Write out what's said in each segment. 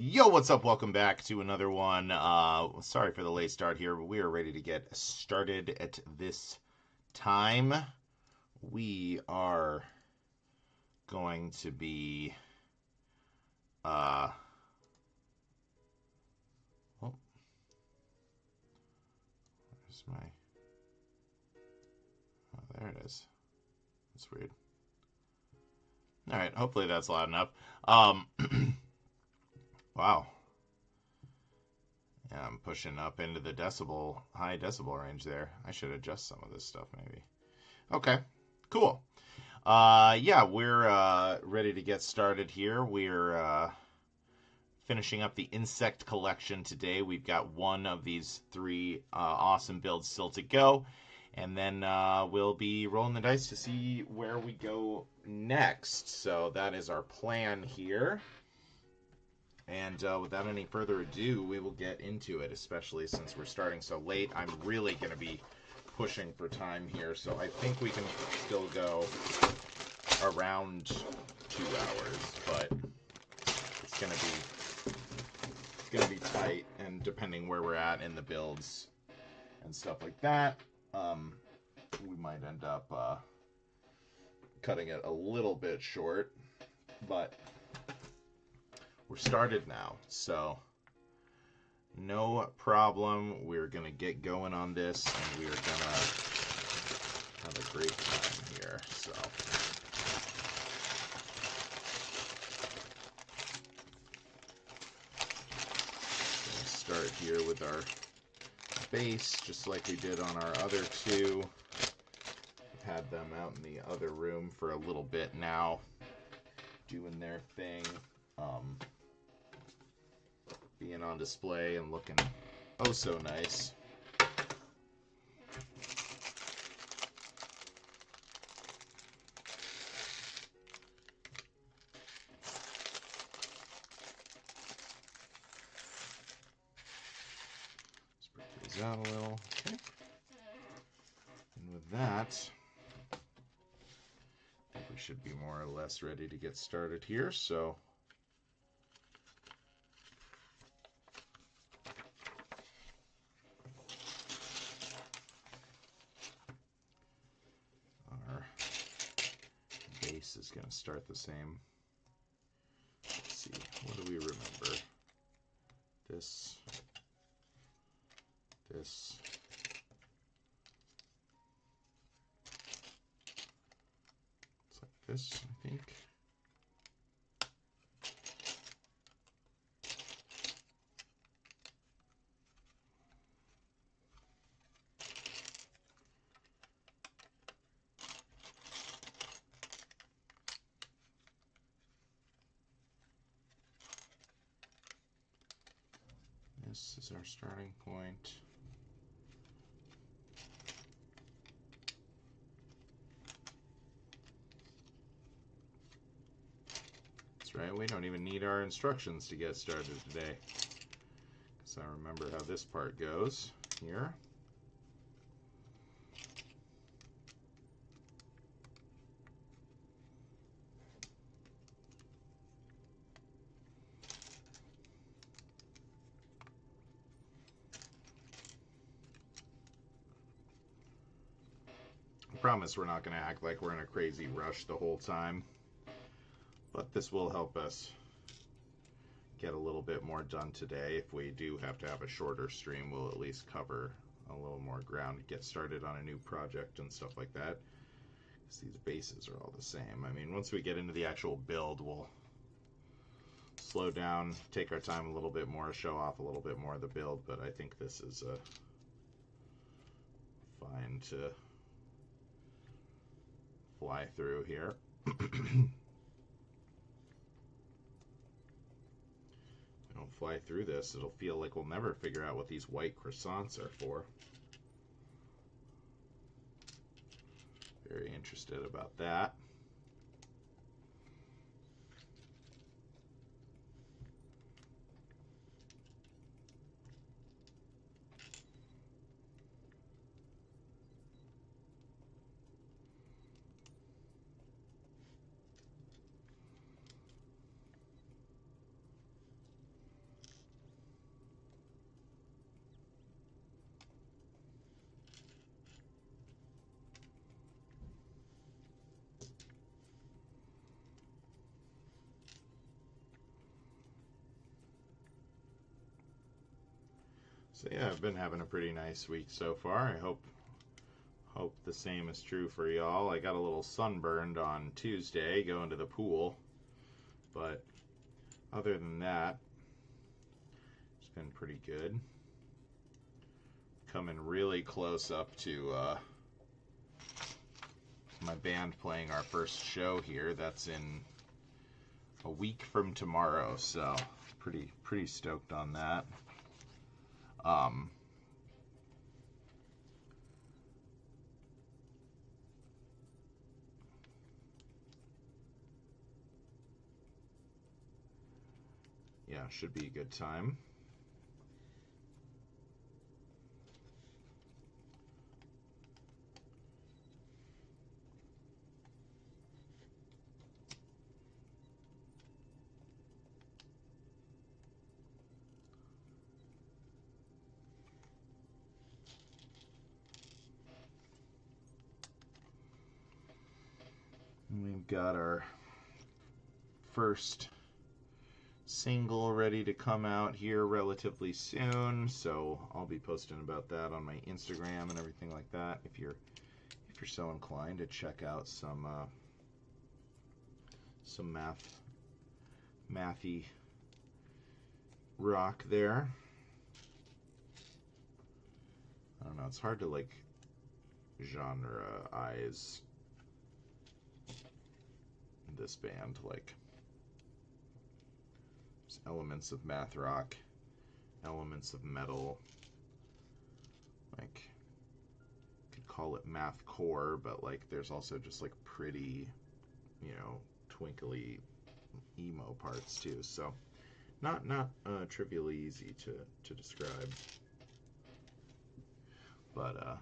Yo, what's up? Welcome back to another one. Sorry for the late start here, but we are ready to get started at this time. We are going to be oh, where's my there it is. That's weird. Alright, hopefully that's loud enough. Wow. Yeah, I'm pushing up into the high decibel range there. I should adjust some of this stuff maybe. Okay, cool. Yeah, we're ready to get started here. We're finishing up the insect collection today. We've got one of these three awesome builds still to go. And then we'll be rolling the dice to see where we go next. So that is our plan here. And without any further ado, we will get into it, especially since we're starting so late. I'm really going to be pushing for time here, so I think we can still go around 2 hours, but it's going to be tight, and depending where we're at in the builds and stuff like that, we might end up cutting it a little bit short, but we're started now, so no problem. We're going to get going on this, and we are going to have a great time here. So going to start here with our base, just like we did on our other two. We've had them out in the other room for a little bit now, doing their thing. Being on display and looking oh so nice. Spread these out a little. Okay. And with that, I think we should be more or less ready to get started here. So is going to start the same. Let's see, what do we remember? This. It's like this, I think. This is our starting point. That's right, we don't even need our instructions to get started today, because I remember how this part goes here. I promise we're not going to act like we're in a crazy rush the whole time, but this will help us get a little bit more done today. If we do have to have a shorter stream, we'll at least cover a little more ground, get started on a new project and stuff like that, because these bases are all the same. I mean, once we get into the actual build, we'll slow down, take our time a little bit more, show off a little bit more of the build, but I think this is fine to fly through here. don't fly through this, it'll feel like we'll never figure out what these white croissants are for. Very interested about that. So yeah, I've been having a pretty nice week so far. I hope the same is true for y'all. I got a little sunburned on Tuesday going to the pool, but other than that, it's been pretty good. Coming really close up to my band playing our first show here. That's in a week from tomorrow, so pretty stoked on that. Yeah, should be a good time. We've got our first single ready to come out here relatively soon, so I'll be posting about that on my Instagram and everything like that. If you're so inclined to check out some mathy rock there. I don't know, it's hard to like genre-ize this band. Like, there's elements of math rock, elements of metal, like could call it math core, but like there's also just like pretty, you know, twinkly emo parts too. So not trivially easy to describe, but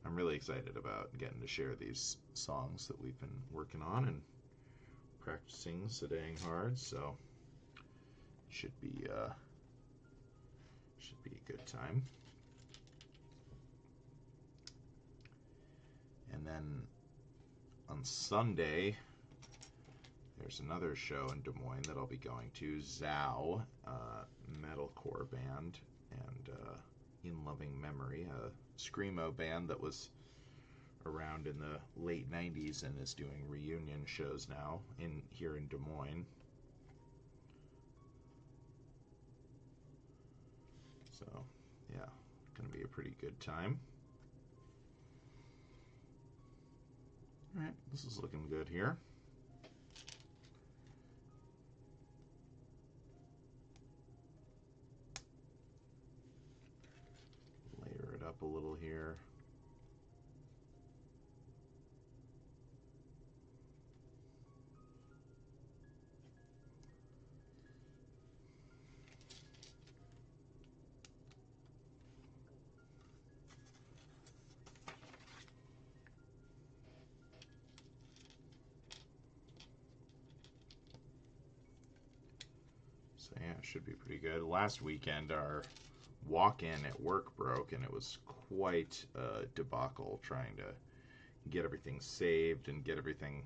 I'm really excited about getting to share these songs that we've been working on and practicing so dang hard. So should be a good time. And then on Sunday, there's another show in Des Moines that I'll be going to. Zao, metalcore band, and In Loving Memory, a screamo band that was around in the late 90s and is doing reunion shows now here in Des Moines. So yeah, gonna be a pretty good time. Alright, this is looking good here. Layer it up a little here. So yeah, it should be pretty good. Last weekend, our walk-in at work broke, and it was quite a debacle trying to get everything saved and get everything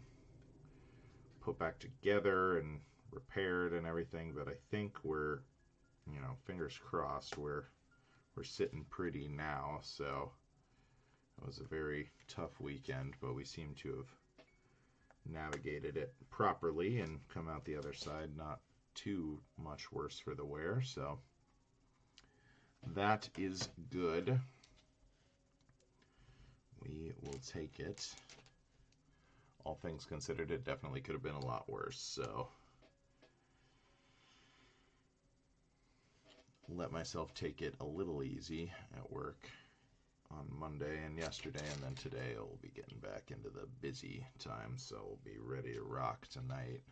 put back together and repaired and everything. But I think we're, you know, fingers crossed, we're sitting pretty now. So it was a very tough weekend, but we seem to have navigated it properly and come out the other side not too much worse for the wear. So that is good. We will take it. All things considered, it definitely could have been a lot worse. So let myself take it a little easy at work on Monday and yesterday, and then today I'll be getting back into the busy time, so we'll be ready to rock tonight.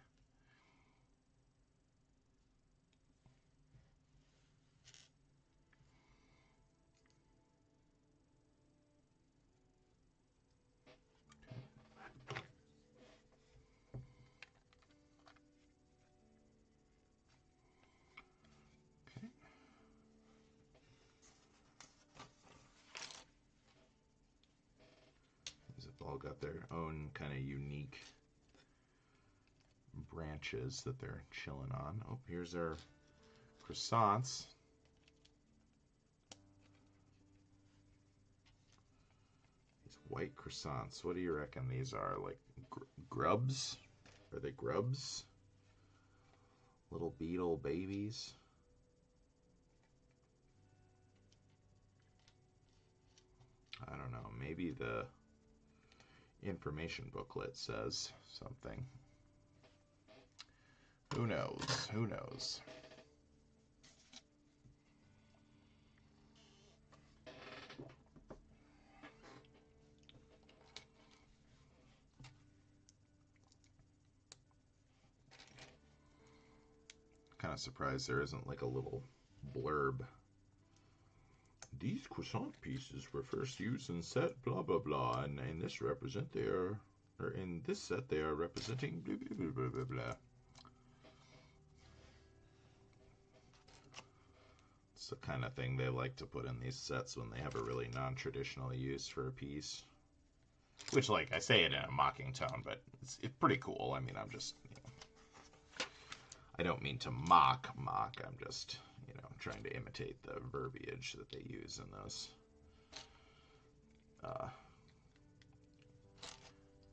All got their own kind of unique branches that they're chilling on. Oh, here's our croissants. These white croissants. What do you reckon these are? Like grubs? Are they grubs? Little beetle babies? I don't know. Maybe the information booklet says something. Who knows? Who knows? Kind of surprised there isn't like a little blurb. These croissant pieces were first used in set blah blah blah, and in this represent they are, or in this set they are representing blah blah blah blah blah. It's the kind of thing they like to put in these sets when they have a really non-traditional use for a piece. Which, like, I say it in a mocking tone, but it's pretty cool. I mean, I'm just, I don't mean to mock. I'm just, trying to imitate the verbiage that they use in those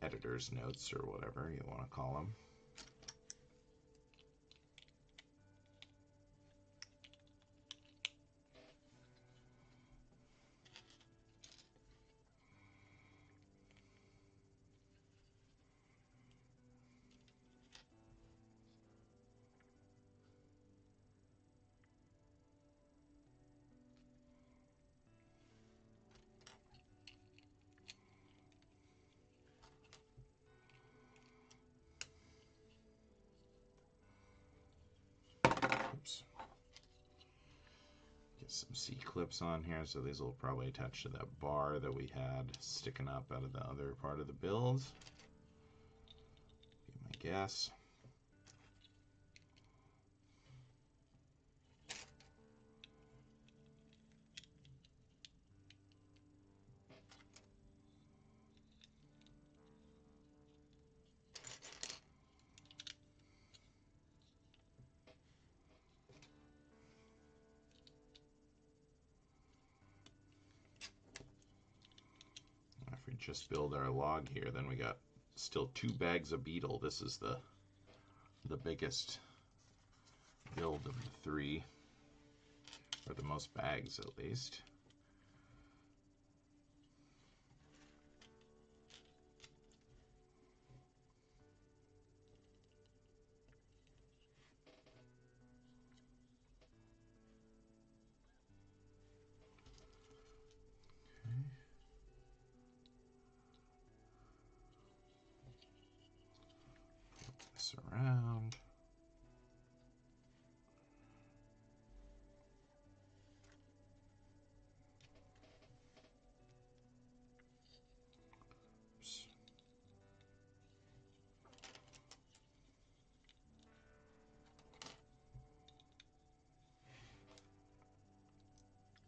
editor's notes or whatever you want to call them. Oops. Get some C-clips on here, so these will probably attach to that bar that we had sticking up out of the other part of the build. Be my guess. If we just build our log here, then we got still 2 bags of beetle. This is the biggest build of the 3, or the most bags at least. This around. Oops.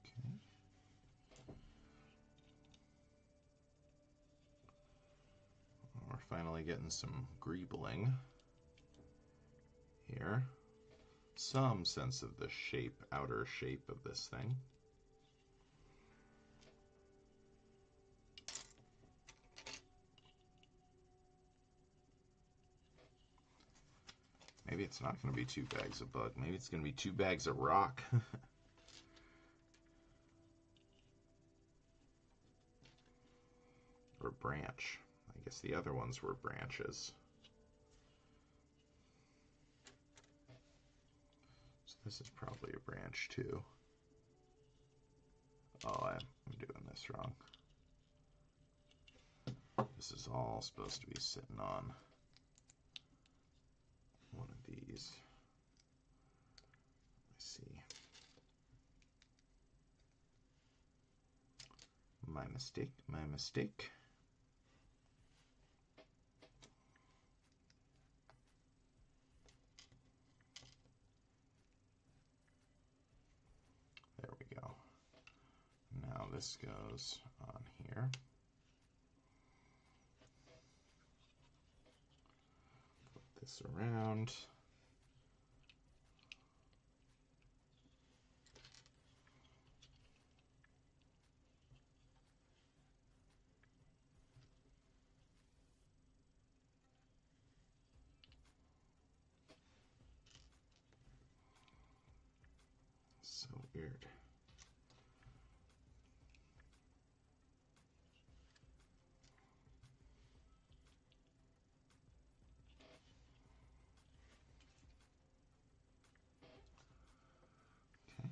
Okay. We're finally getting some greebling here. Some sense of the shape, outer shape of this thing. Maybe it's not going to be 2 bags of bug. Maybe it's going to be 2 bags of rock. Or branch. I guess the other ones were branches. So This is probably a branch too. Oh, I'm doing this wrong. This is all supposed to be sitting on one of these. Let's see. My mistake, my mistake. There we go. Now this goes on here. Flip this around. So weird. Okay.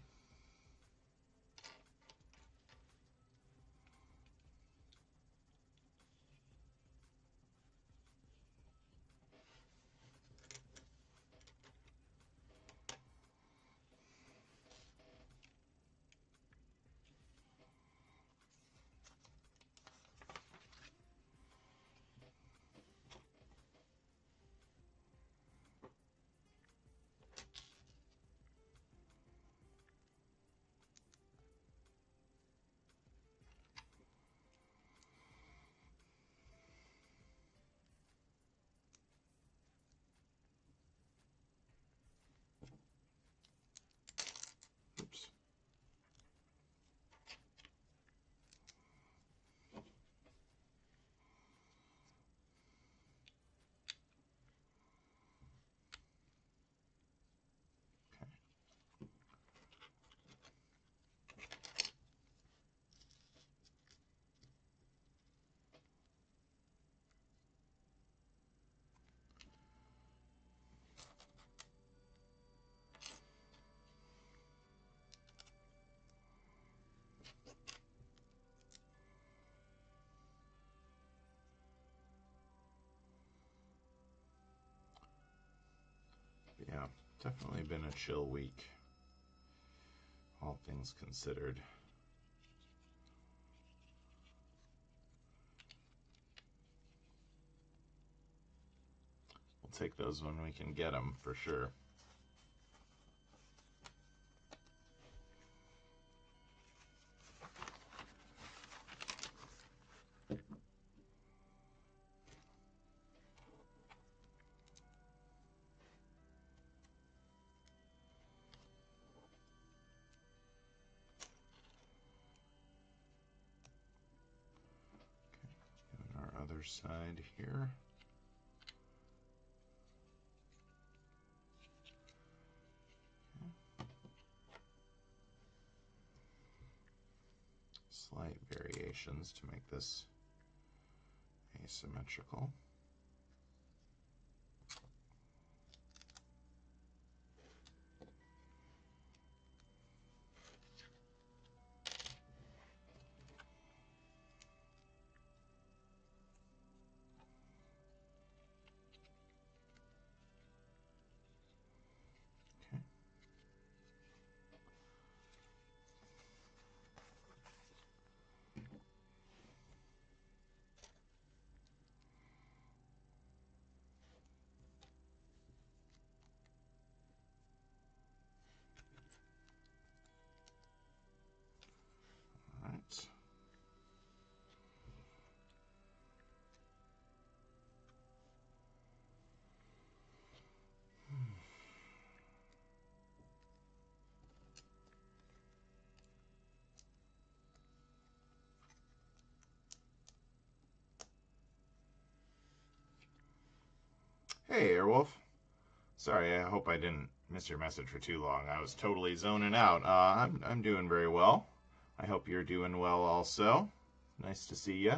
Oops. Yeah, definitely been a chill week, all things considered. We'll take those when we can get them, for sure. Okay, on our other side here. Slight variations to make this asymmetrical. Okay. All right. Hey, Airwolf. Sorry, I hope I didn't miss your message for too long. I was totally zoning out. I'm doing very well. I hope you're doing well also. Nice to see you.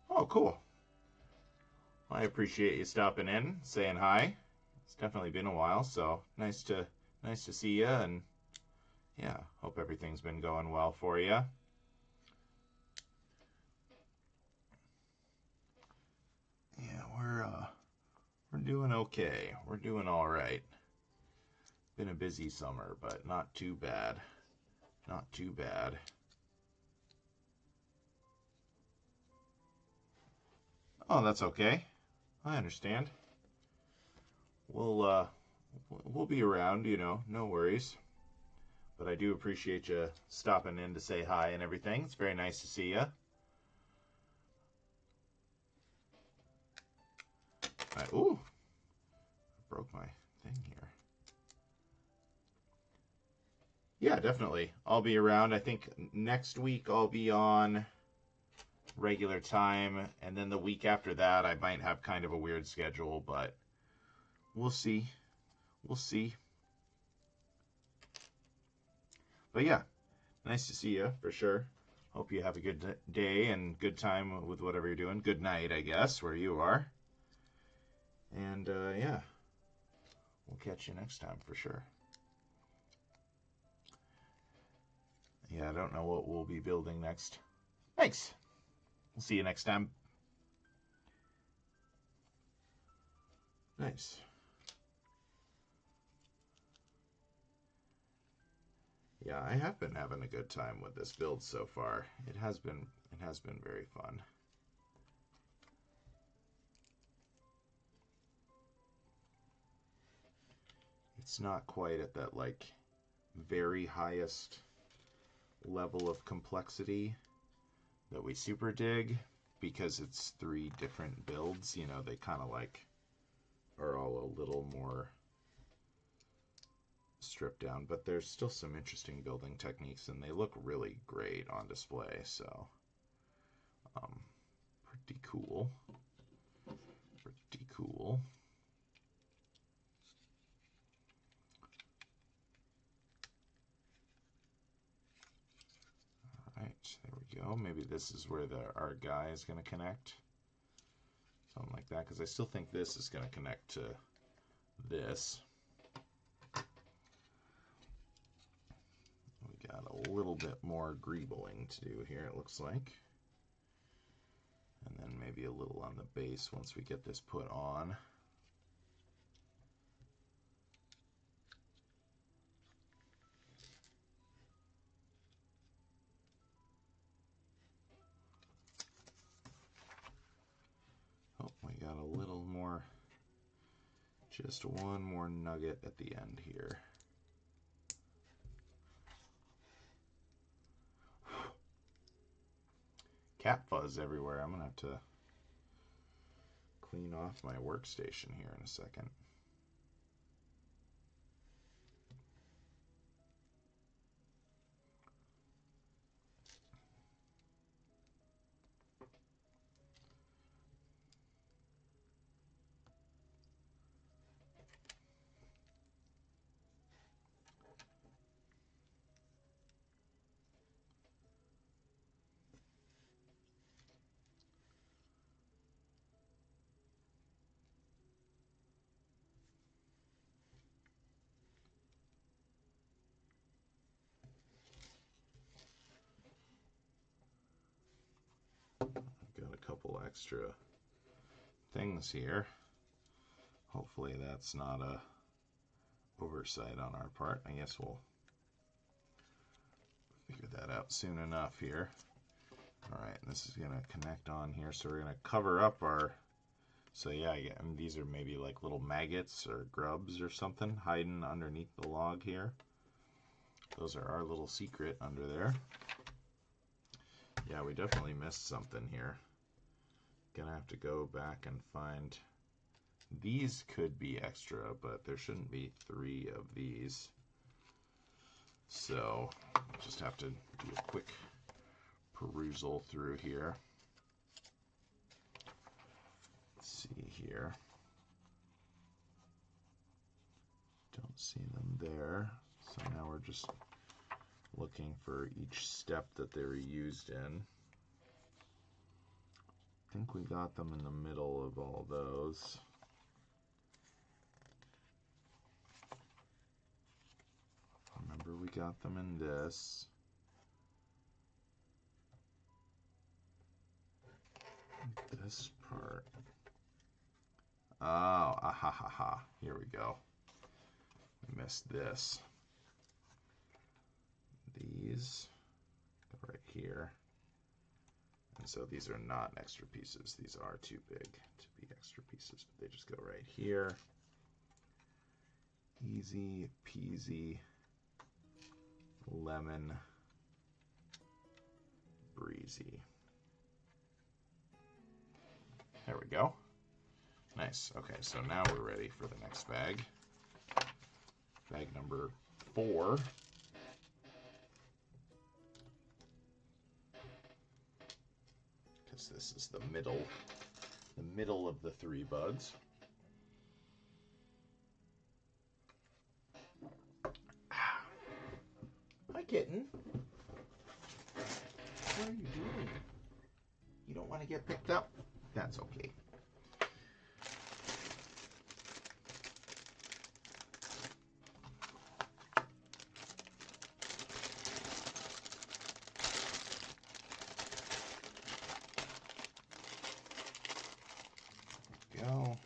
Oh, cool. I appreciate you stopping in, saying hi. It's definitely been a while, so nice to Nice to see you, and yeah, hope everything's been going well for you. Yeah, we're doing okay. We're doing all right. Been a busy summer, but not too bad. Not too bad. Oh, that's okay. I understand. We'll be around, no worries. But I do appreciate you stopping in to say hi and everything. It's very nice to see you. Ooh, broke my thing here. Yeah, definitely. I'll be around. I think next week I'll be on regular time, and then the week after that I might have kind of a weird schedule, but we'll see. We'll see. But yeah, nice to see you for sure. Hope you have a good day and good time with whatever you're doing. Good night, I guess, where you are. And yeah, we'll catch you next time for sure. Yeah, I don't know what we'll be building next. Thanks. We'll see you next time. Nice. Yeah, I have been having a good time with this build so far. It has been very fun. It's not quite at that like very highest level of complexity that we super dig, because it's 3 different builds. They kind of like are all a little more stripped down, but there's still some interesting building techniques, and they look really great on display. So pretty cool. Pretty cool. Right, there we go. Maybe this is where our guy is going to connect. Something like that, because I still think this is going to connect to this. We got a little bit more greebling to do here, it looks like. And then maybe a little on the base once we get this put on. Oh, we got a little more, just one more nugget at the end here. Cat fuzz everywhere. I'm going to have to clean off my workstation here in a second. Got a couple extra things here. Hopefully that's not a oversight on our part. I guess we'll figure that out soon enough here. All right, this is gonna connect on here, so we're gonna cover up our. So yeah, and these are maybe like little maggots or grubs or something hiding underneath the log here. Those are our little secret under there. Yeah, we definitely missed something here. Gonna have to go back and find. These could be extra, but there shouldn't be 3 of these. So just have to do a quick perusal through here. Let's see here. Don't see them there. So now we're just looking for each step that they were used in. I think we got them in the middle of all those. we got them in this. This part. Oh, ah ha ha ha. Here we go. We missed this. These go right here. And so these are not extra pieces. These are too big to be extra pieces, but they just go right here. Easy peasy lemon breezy. There we go. Nice. Okay, so now we're ready for the next bag. Bag number 4. Because this is the middle of the 3 buds. Hi, kitten. What are you doing? You don't want to get picked up? That's okay. Go.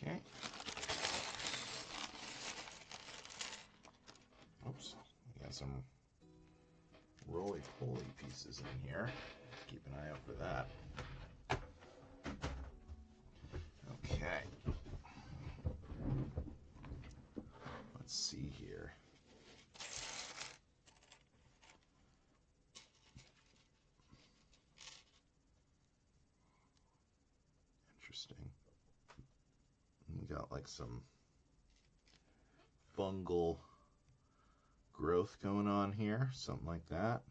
Okay. Oops. We got some roly-poly pieces in here. Keep an eye out for that. Okay. Let's see here. Interesting. We got like some fungal growth going on here, something like that.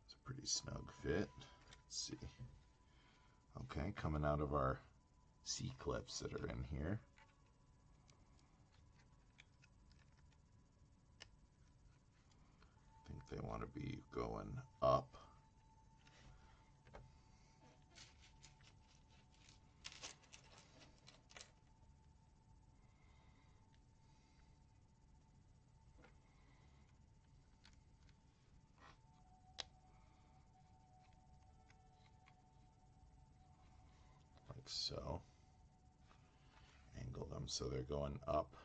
It's a pretty snug fit. Let's see. Okay, coming out of our C-clips that are in here. I think they want to be going up. Like so. Angle them so they're going up.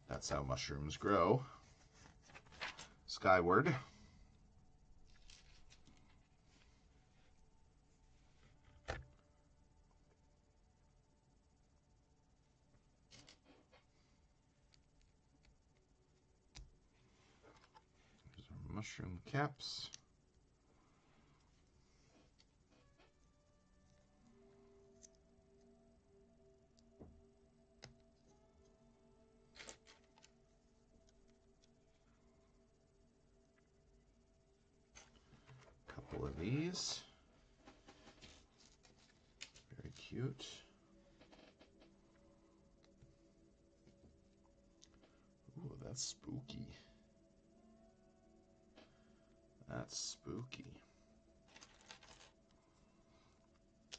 That's how mushrooms grow. Skyward. There's our mushroom caps. Couple of these. Very cute. Ooh, that's spooky. That's spooky.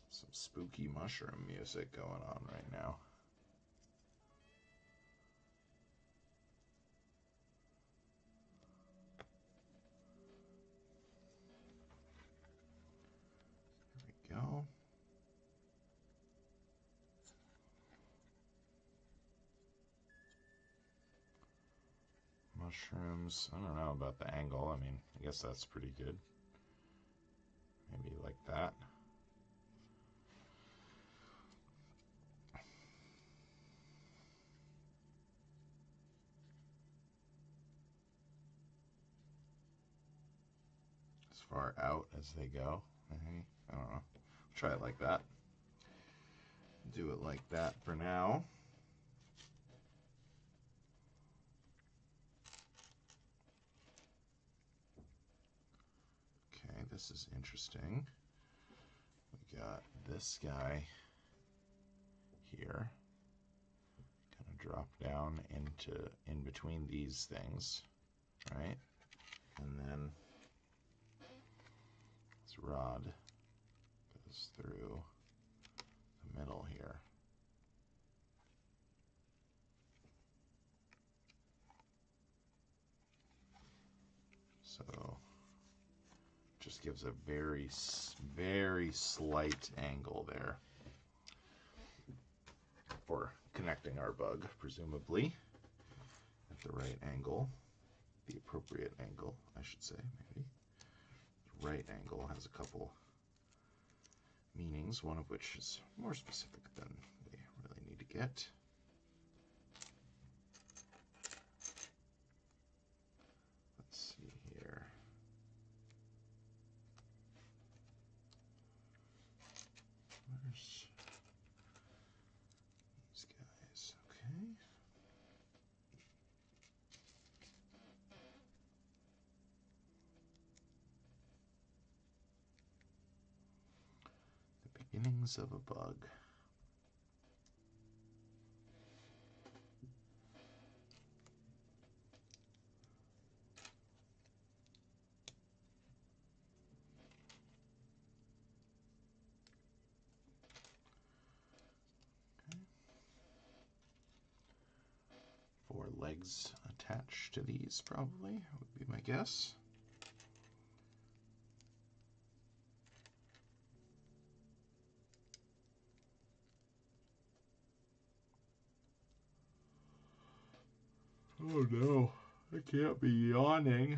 Some spooky mushroom music going on right now. There we go. Mushrooms. I don't know about the angle. I mean, I guess that's pretty good. Maybe like that. As far out as they go. Maybe. I don't know. Try it like that. Do it like that for now. Okay, this is interesting. We got this guy here. Kind of drop down into in between these things, right? And then this rod goes through the middle here. So just gives a very, very slight angle there for connecting our bug, presumably at the right angle, the appropriate angle, I should say, maybe. The right angle has a couple meanings, one of which is more specific than we really need to get. Let's see here. Where's these guys? Okay. The beginnings of a bug. Four legs attached to these, probably, would be my guess. Oh no, I can't be yawning.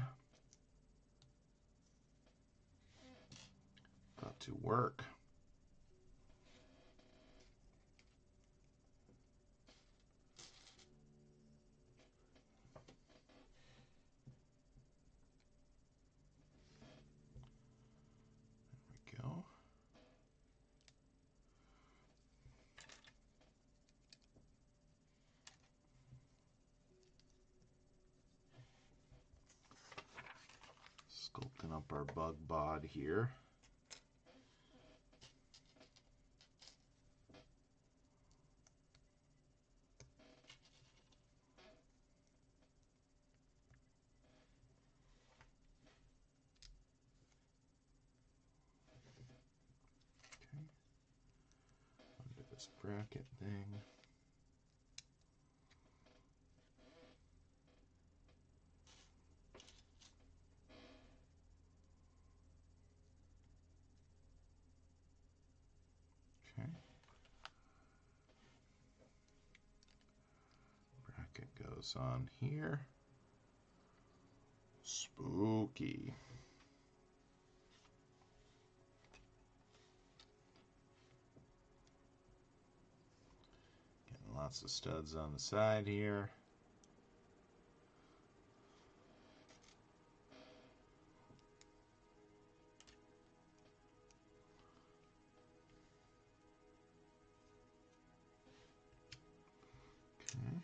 Got to work. There we go. Sculpting up our bug bod here. Okay. Under this bracket thing. Okay. Bracket goes on here. Spooky. Getting lots of studs on the side here. Okay.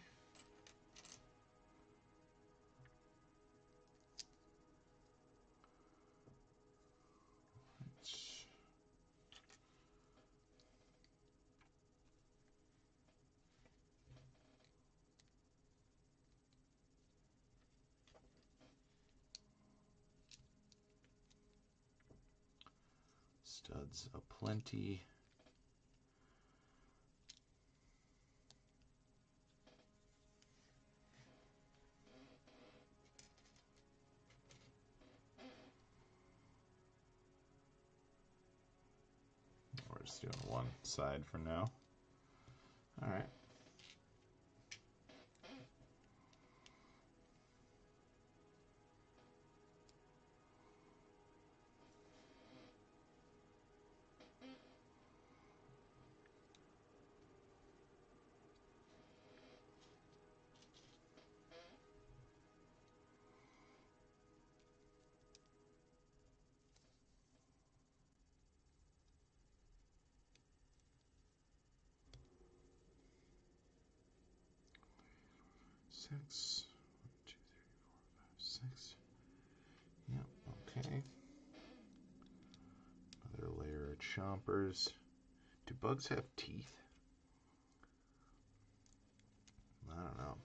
Studs aplenty. We're just doing one side for now. All right. Six. 1, 2, 3, 4, 5, 6. Yep, okay. Another layer of chompers. Do bugs have teeth? I don't know.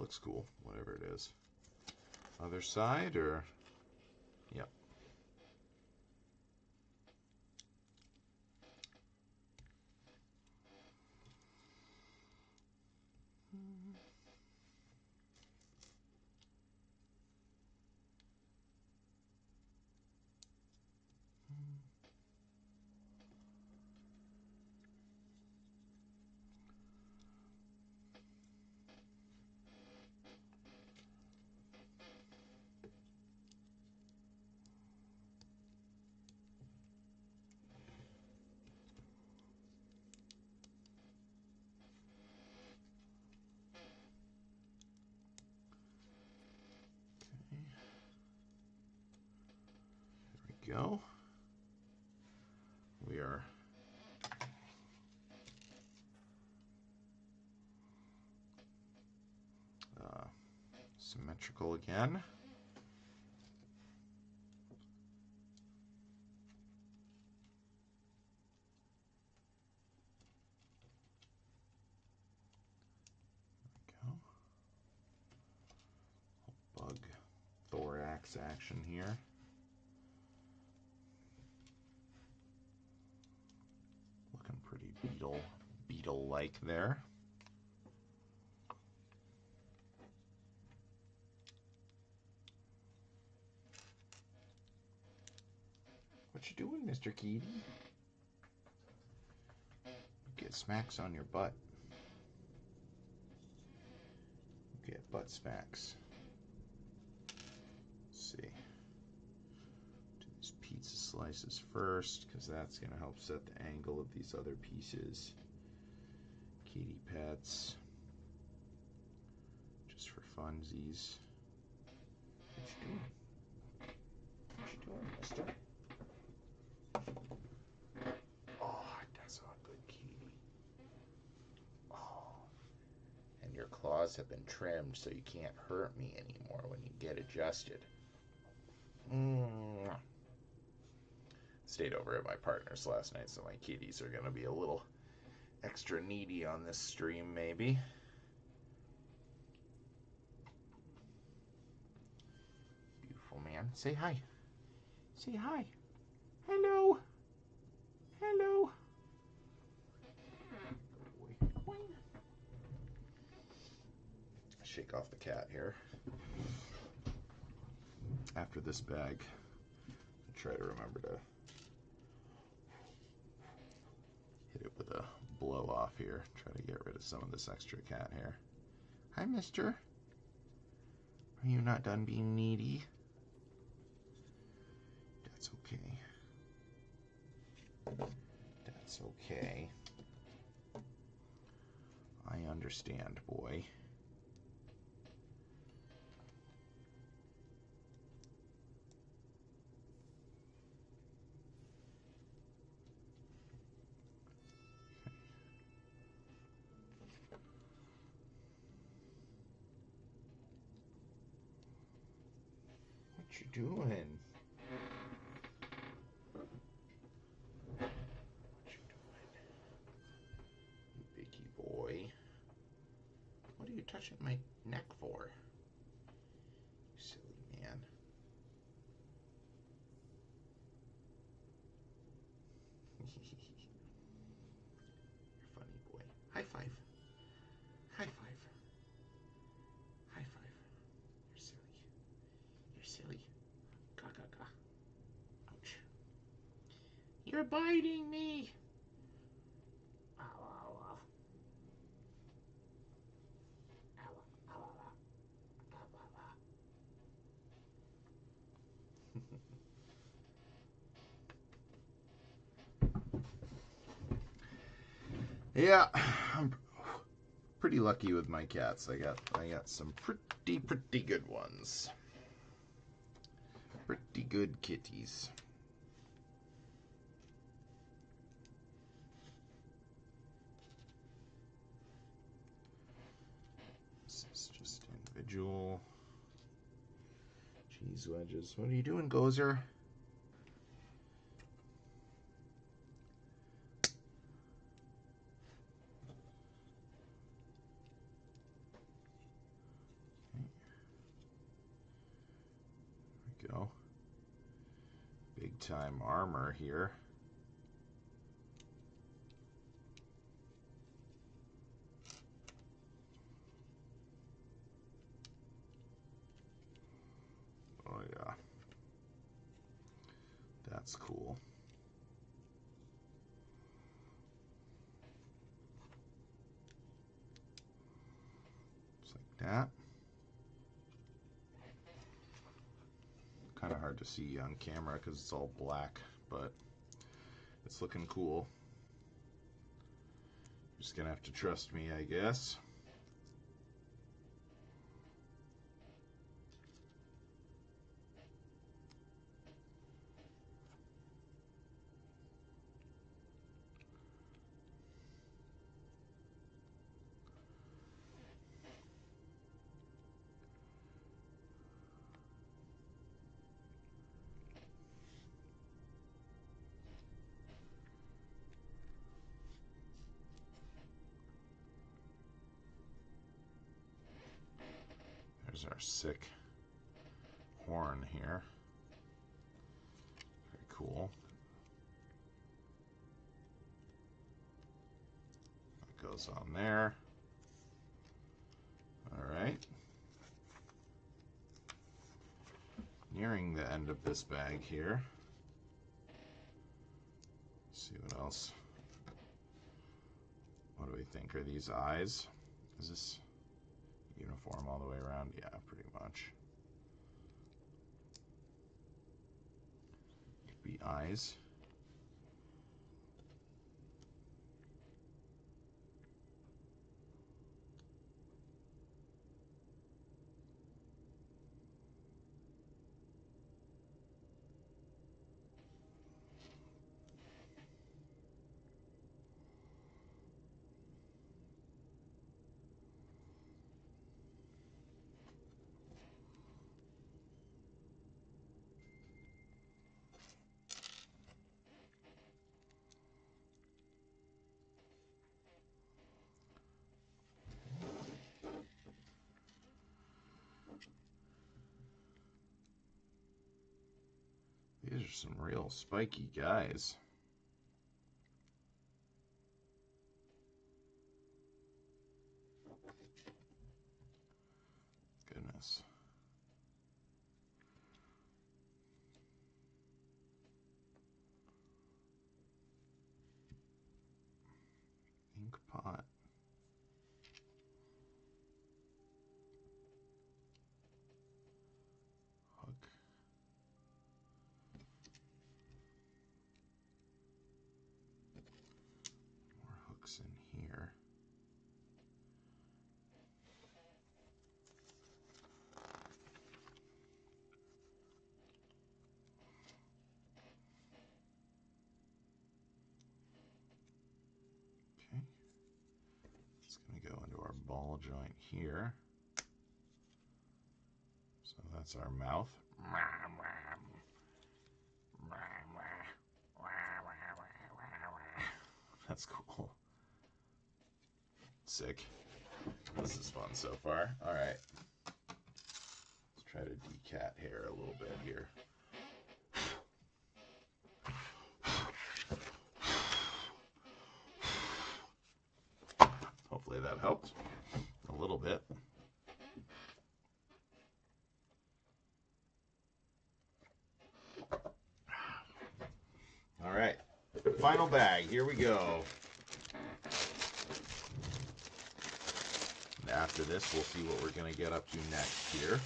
looks cool, whatever it is. Other side, or... Yep. Go. We are symmetrical again. There we go. Bug thorax action here. Pretty beetle-like there. What you doing, Mr. Kitty? Get smacks on your butt. Get butt smacks. Let's see. Do these pizza slices first, because that's going to help set the angle of these other pieces. Kitty pets. Just for funsies. What you doing? What you doing, mister? Oh, that's a good kitty. Oh. And your claws have been trimmed so you can't hurt me anymore when you get adjusted. Stayed over at my partner's last night, so my kitties are going to be a little extra needy on this stream, maybe. Beautiful man. Say hi. Say hi. Hello. Hello. Shake off the cat here. After this bag, I try to remember to hit it with a blow off here. Try to get rid of some of this extra cat hair. Hi, mister. Are you not done being needy? That's okay. That's okay. I understand, boy. What you doing? What you doing? You biggie boy. What are you touching my neck for? You silly man. You're funny boy. High five. High five. High five. You're silly. You're silly. Ga ga ga. Ouch. You're biting me. Ow, ow, ow. Ow, ow, ow. Ow, ow, ow. Yeah, I'm pretty lucky with my cats. I got some pretty good ones. Pretty good kitties. This is just individual cheese wedges. What are you doing, Gozer? time armor here. Oh yeah, that's cool. Just like that. Kind of hard to see on camera because it's all black, but it's looking cool. Just gonna have to trust me, I guess. There's our sick horn here. Very cool. That goes on there. Alright. Nearing the end of this bag here. Let's see what else. What do we think? Are these eyes? Is this uniform all the way around? Yeah, pretty much. Could be eyes. These are some real spiky guys. Goodness. Ink pot. Hook. More hooks in here. Okay. It's going to go into our ball joint here. So that's our mouth. That's cool. Sick. This is fun so far. All right. Let's try to decat hair a little bit here. Hopefully that helped a little bit. All right. Final bag. Here we go. And after this, we'll see what we're going to get up to next here.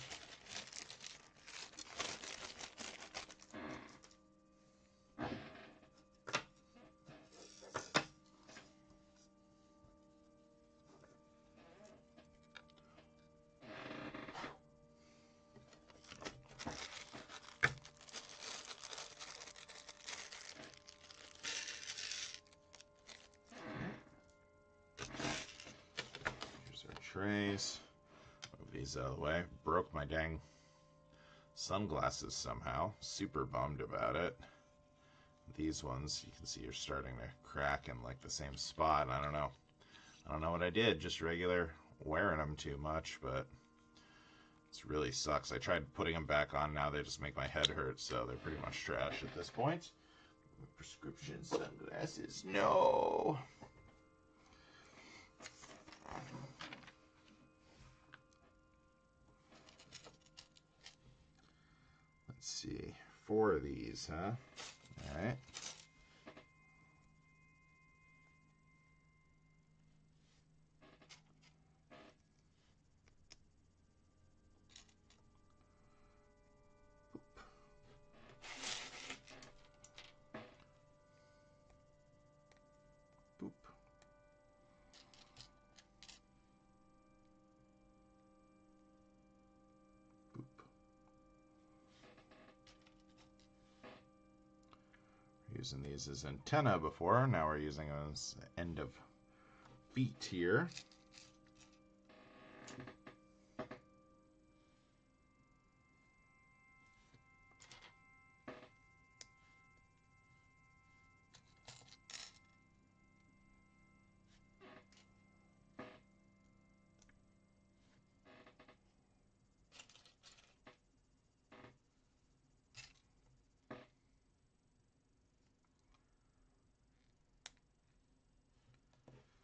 Trays. Move these out of the way. Broke my dang sunglasses somehow. Super bummed about it. These ones, you can see, are starting to crack in like the same spot. I don't know what I did. Just regular wearing them too much, but This really sucks. I tried putting them back on. Now they just make my head hurt, so they're pretty much trash at this point. Prescription sunglasses. No! Let's see. 4 of these, huh? All right. Boop. Boop. We're using these as antenna before. Now we're using them as end of feet here.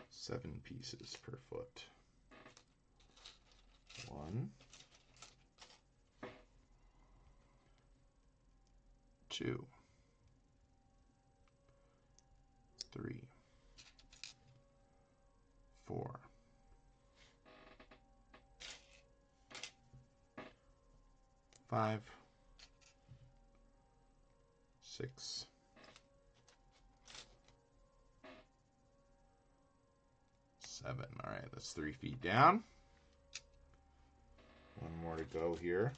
Seven pieces per foot. 1, 2, 3, 4, 5, 6, 7. All right, that's 3 feet down. One more to go here.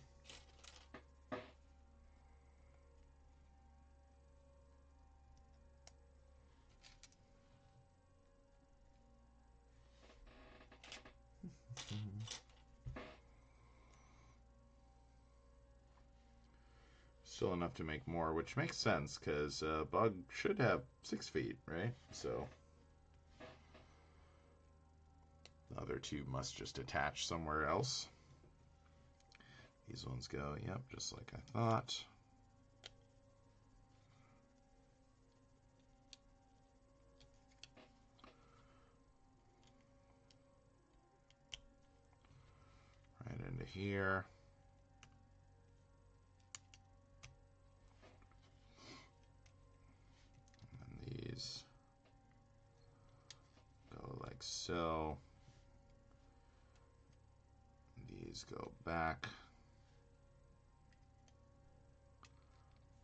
Still enough to make more, which makes sense because a bug should have 6 feet, right? So the other 2 must just attach somewhere else. These ones go, yep, just like I thought. Right into here. And these go like so. These go back.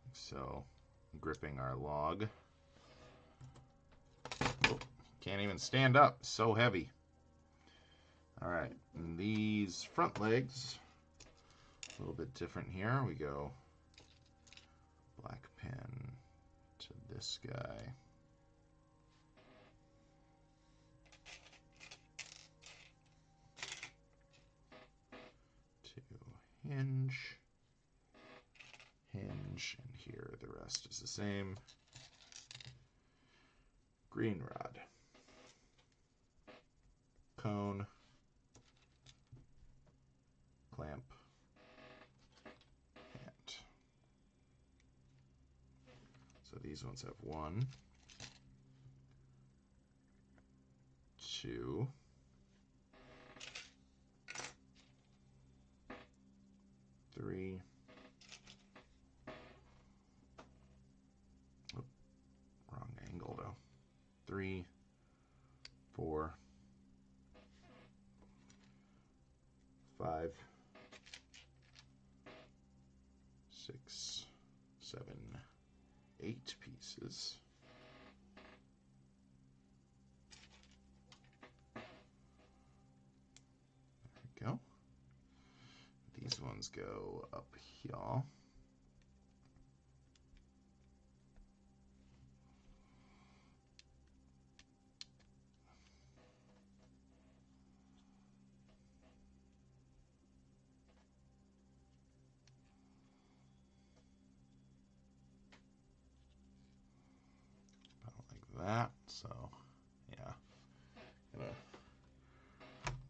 Like so. Gripping our log. Oh, can't even stand up. So heavy. Alright, and these front legs, a little bit different here. We go black pin to this guy. To hinge, hinge, and here the rest is the same. Green rod, cone, clamp, and so these ones have 1, 2, 3, oh, wrong angle though, 3, 4, 5, 6, 7, 8 pieces. There we go. These ones go up here. That, so yeah, gonna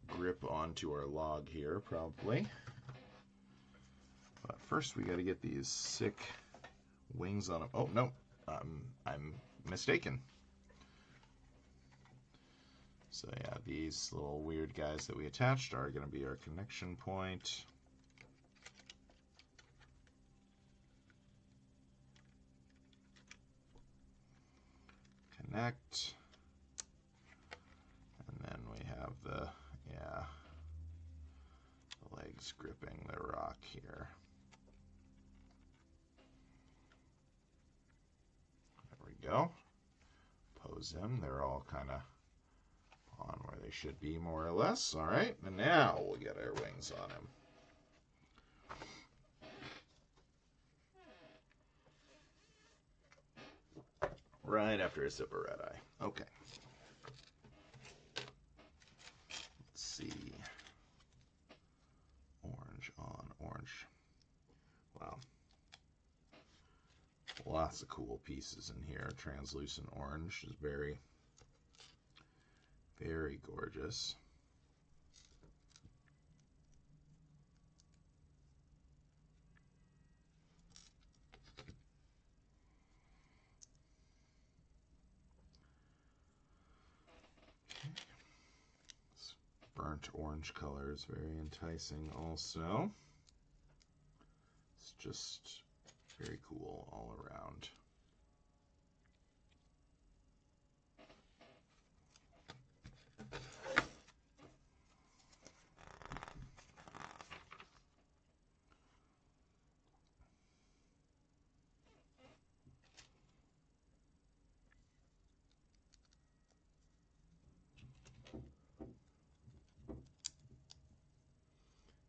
grip onto our log here probably. first we got to get these sick wings on them. Oh, no. I'm mistaken. So yeah, these little weird guys that we attached are going to be our connection point. Connect. And then we have the legs gripping the rock here. There we go. Pose them. They're all kind of on where they should be, more or less. All right, and now we'll get our wings on him. Right after a sip of red eye. Okay. Let's see. Orange on orange. Wow. Lots of cool pieces in here. Translucent orange is very, very gorgeous. This burnt orange color is very enticing also. It's just very cool all around.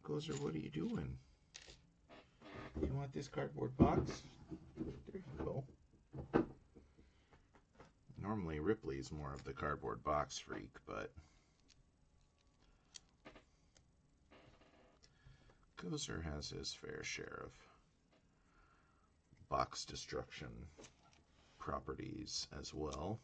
Gozer, what are you doing? You want this cardboard box? There you go. Normally Ripley's more of the cardboard box freak, but Gozer has his fair share of box destruction properties as well.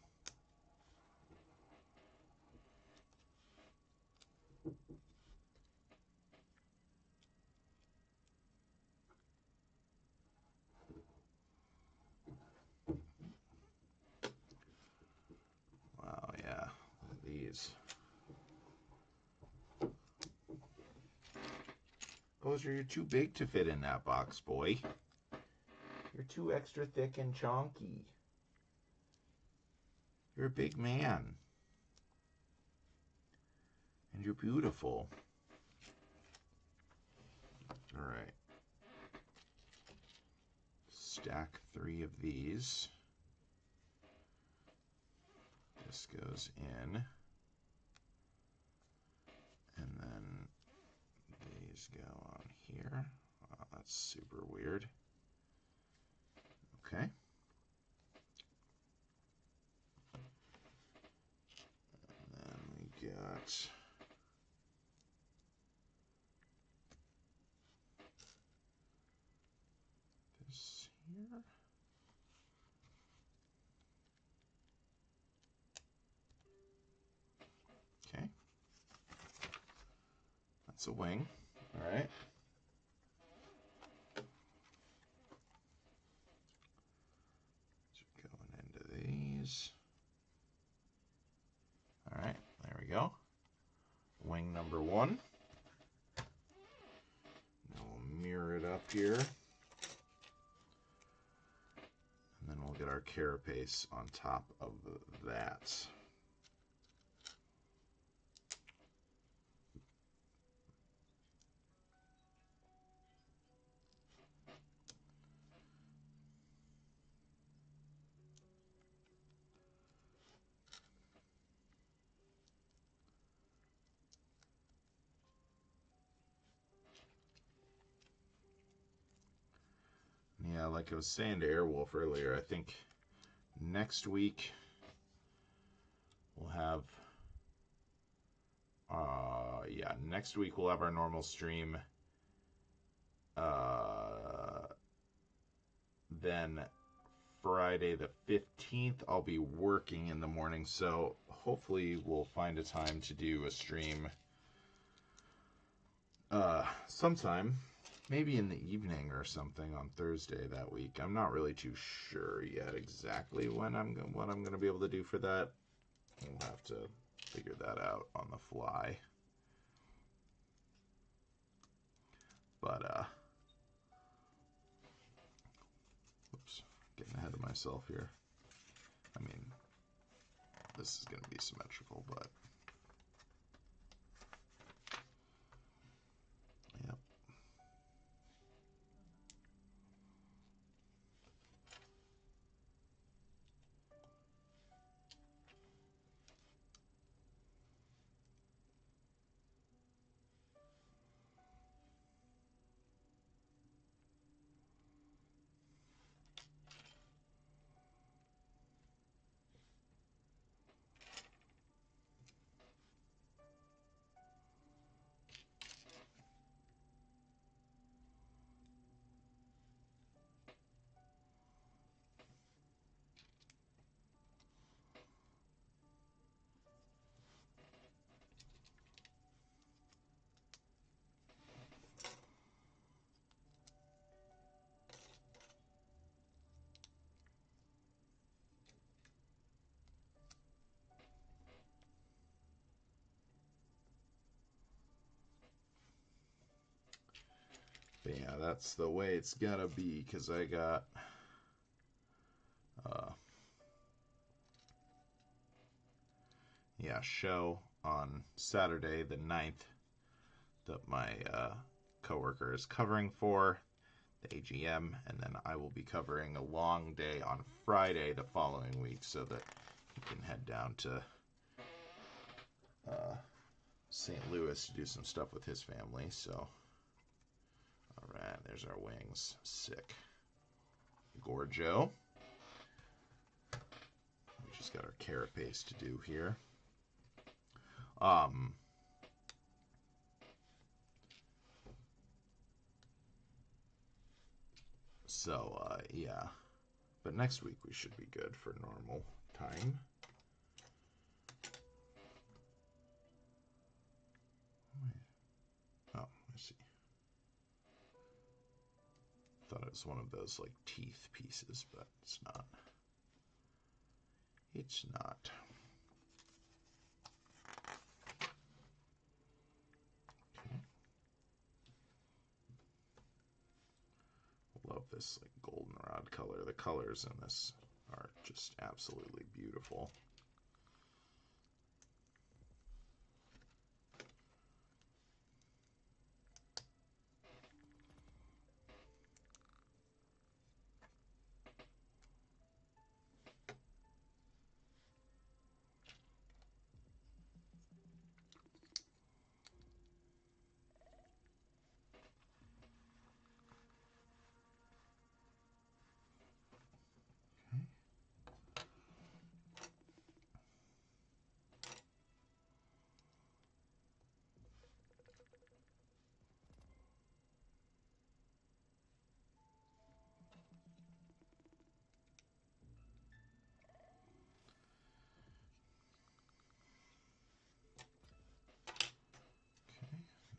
Wow, yeah, look at these. Gozer, you're too big to fit in that box, boy. You're too extra thick and chonky. You're a big man. And you're beautiful. All right. Stack 3 of these. This goes in. And then these go on here. Wow, that's super weird. Okay. And then we got this here. Okay. That's a wing. All right. So going into these. All right, there we go. Wing number 1. Now we'll mirror it up here. And then we'll get our carapace on top of that. Yeah, like I was saying to Airwolf earlier, I think next week we'll have next week we'll have our normal stream. Then Friday the 15th I'll be working in the morning, so hopefully we'll find a time to do a stream sometime maybe in the evening or something on Thursday that week. I'm not really too sure yet exactly what I'm going to be able to do for that. We'll have to figure that out on the fly. But oops, getting ahead of myself here. I mean, this is going to be symmetrical, but yep. But yeah, that's the way it's gotta be, because I got show on Saturday the 9th that my coworker is covering for the AGM, and then I will be covering a long day on Friday the following week so that he can head down to St. Louis to do some stuff with his family. So, all right, there's our wings. Sick. Gorgeous. We just got our carapace to do here. So, yeah. But next week we should be good for normal time. Oh, I see. Thought it was one of those like teeth pieces, but it's not. It's not. Okay. Love this like goldenrod color. The colors in this are just absolutely beautiful.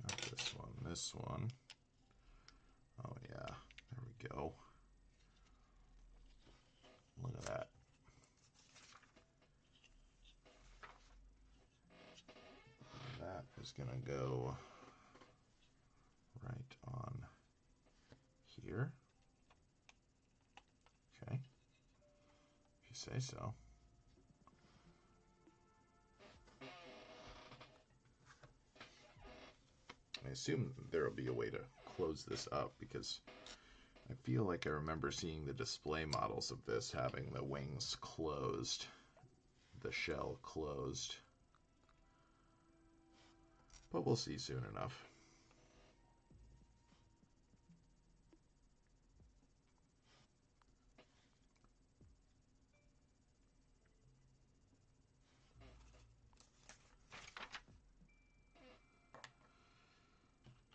Not this one, this one. Oh yeah, there we go. Look at that. That is gonna go right on here. Okay, if you say so. I assume there will be a way to close this up, because I feel like I remember seeing the display models of this having the wings closed, the shell closed. But we'll see soon enough.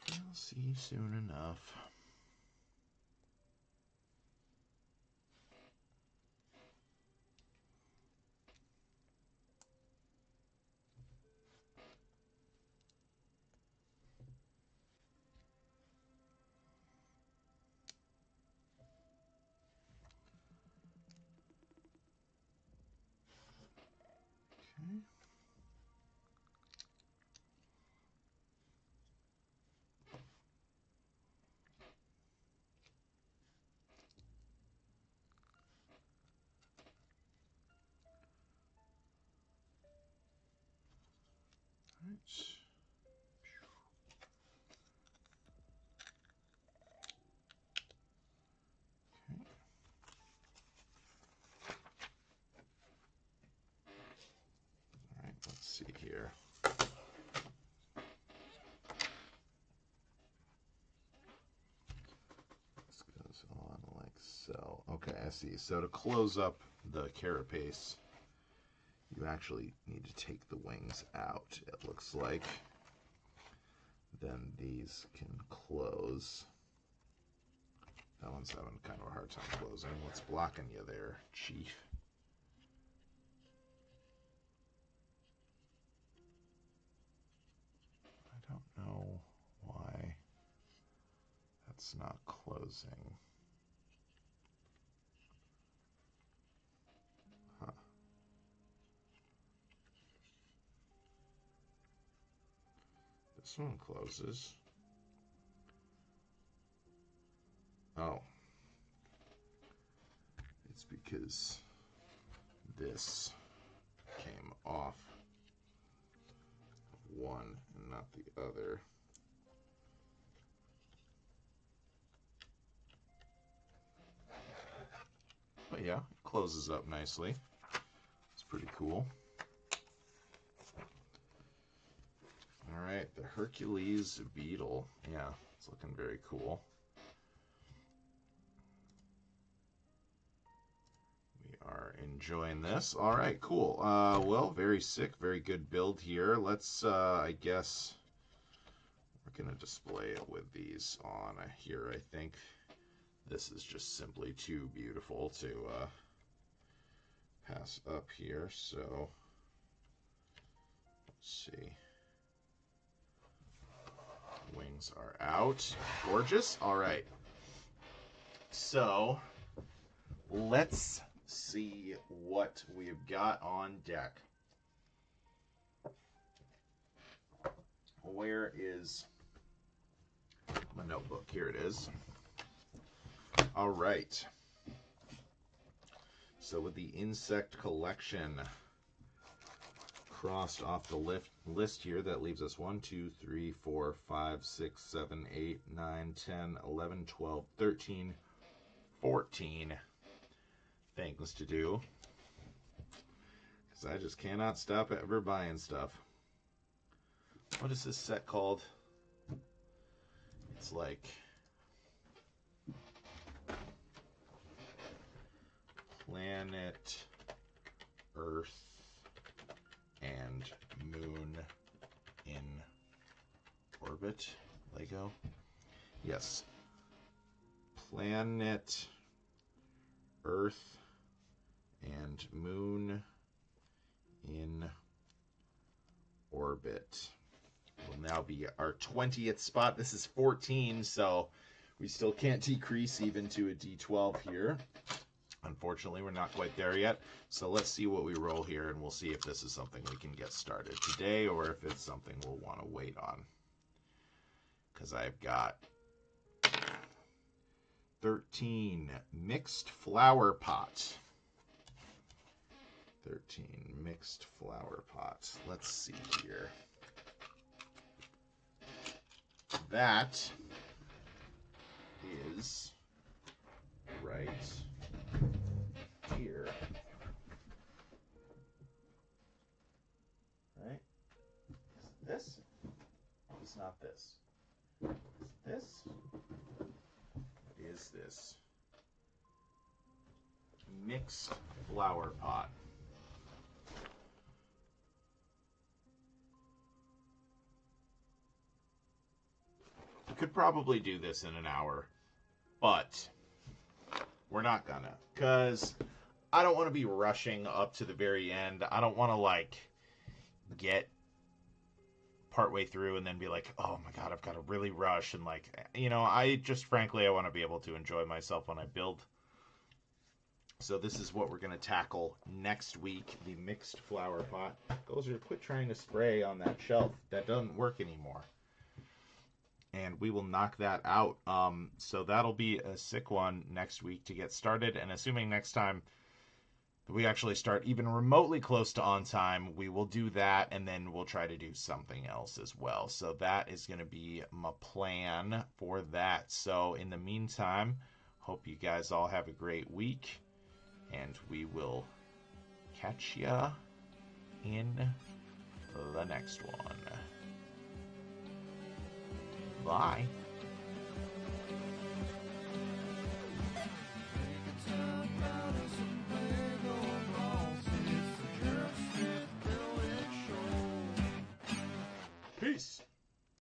We'll see soon enough. All right, let's see here. This goes on like so. Okay, I see. So to close up the carapace, you actually need to take the wings out, it looks like. Then these can close. That one's having kind of a hard time closing. What's blocking you there, Chief? I don't know why that's not closing. Huh. This one closes. Oh. It's because this came off one and not the other. But yeah, it closes up nicely. It's pretty cool. All right, the Hercules beetle. Yeah, it's looking very cool. We are enjoying this. All right, cool. Well, very sick, very good build here. Let's, I guess, we're going to display it with these on here, I think. This is just simply too beautiful to pass up here, so let's see. Wings are out. Gorgeous. All right. So let's see what we've got on deck. Where is my notebook? Here it is. All right. So with the insect collection crossed off the list here, that leaves us 1, 2, 3, 4, 5, 6, 7, 8, 9, 10, 11, 12, 13, 14 things to do. Because I just cannot stop ever buying stuff. What is this set called? It's like Planet Earth and Moon in Orbit. Lego? Yes. Planet Earth and Moon in Orbit will now be our 20th spot. This is 14, so we still can't decrease even to a D12 here. Unfortunately, we're not quite there yet. So let's see what we roll here, and we'll see if this is something we can get started today or if it's something we'll want to wait on. Because I've got 13 mixed flower pot. 13 mixed flower pots. Let's see here. That is right here. Right? Is this? It's not this. Is this? What is this? Mixed flower pot. We could probably do this in an hour, but we're not gonna, because I don't want to be rushing up to the very end. I don't want to, like, get partway through and then be like, oh my god, I've got to really rush. And, like, you know, I just, frankly, I want to be able to enjoy myself when I build. So this is what we're going to tackle next week, the mixed flower pot. Gozer, quit trying to spray on that shelf. That doesn't work anymore. And we will knock that out. So that'll be a sick one next week to get started. And assuming next time we actually start even remotely close to on time, we will do that, and then we'll try to do something else as well. So that is going to be my plan for that. So in the meantime, hope you guys all have a great week, and we will catch ya in the next one. Bye. Peace.